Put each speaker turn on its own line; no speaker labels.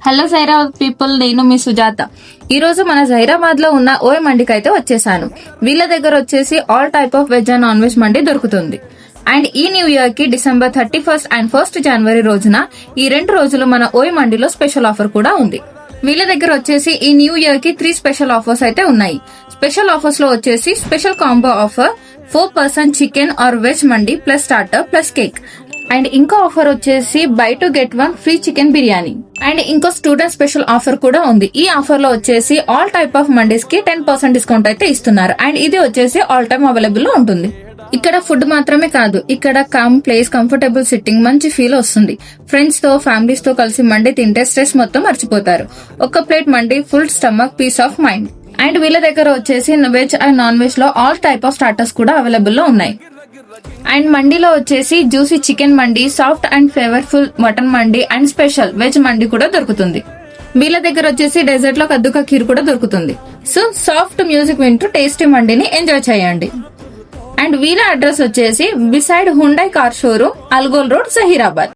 Hello Zaheerabad people, నేను మీ సుజాత. ఈ రోజు మన జైరాబాద్ లో ఉన్న ఓయ్ మండికి అయితే వచ్చేసాను. వీళ్ళ దగ్గర వచ్చేసి all type of veg and non veg మండి దొరుకుతుంది. అండ్ ఈ న్యూ ఇయర్ కి December 31st and 1st January రోజున ఈ 2 రోజులు మన ఓయ్ మండిలో స్పెషల్ ఆఫర్ కూడా ఉంది. వీళ్ళ దగ్గర వచ్చేసి ఈ న్యూ ఇయర్ కి 3 స్పెషల్ ఆఫర్స్ అయితే ఉన్నాయి. స్పెషల్ ఆఫర్స్ లో వచ్చేసి special combo offer 4% chicken or veg mandi plus starter plus cake. And ఇంకో ఆఫర్ వచ్చేసి by to get 1 free chicken biryani. And ఇంకో స్టూడెంట్ స్పెషల్ ఆఫర్ కూడా ఉంది. ఈ ఆఫర్ లో వచ్చేసి ఆల్ టైప్ ఆఫ్ మండీస్ కి 10% డిస్కౌంట్ అయితే ఇస్తున్నారు. అండ్ ఇది వచ్చేసి ఆల్ టైమ్ అవైలబుల్ లో ఉంటుంది. ఇక్కడ ఫుడ్ మాత్రమే కాదు, ఇక్కడ ప్లేస్, కంఫర్టబుల్ సిట్టింగ్, మంచి ఫీల్ వస్తుంది. ఫ్రెండ్స్ తో, ఫ్యామిలీస్ తో కలిసి మండి తింటే స్ట్రెస్ మొత్తం మర్చిపోతారు. ఒక ప్లేట్ మండి, full stomach, peace of mind. And వీళ్ళ దగ్గర వచ్చేసి వెజ్ అండ్ నాన్ వెజ్ లో ఆల్ టైప్ ఆఫ్ స్టార్టర్స్ కూడా అవైలబుల్ లో ఉన్నాయి. అండ్ మండీలో వచ్చేసి జ్యూసీ చికెన్ మండి, సాఫ్ట్ అండ్ ఫ్లేవర్ఫుల్ మటన్ మండి అండ్ స్పెషల్ వెజ్ మండి కూడా దొరుకుతుంది. వీళ్ళ దగ్గర వచ్చేసి డెజర్ట్ లో కద్దుకా ఖీర్ కూడా దొరుకుతుంది. సో సాఫ్ట్ మ్యూజిక్ వింటూ టేస్టీ మండిని ఎంజాయ్ చేయండి. అండ్ వీళ్ళ అడ్రస్ వచ్చేసి beside Hyundai car showroom, అల్గోల్ road, Zaheerabad.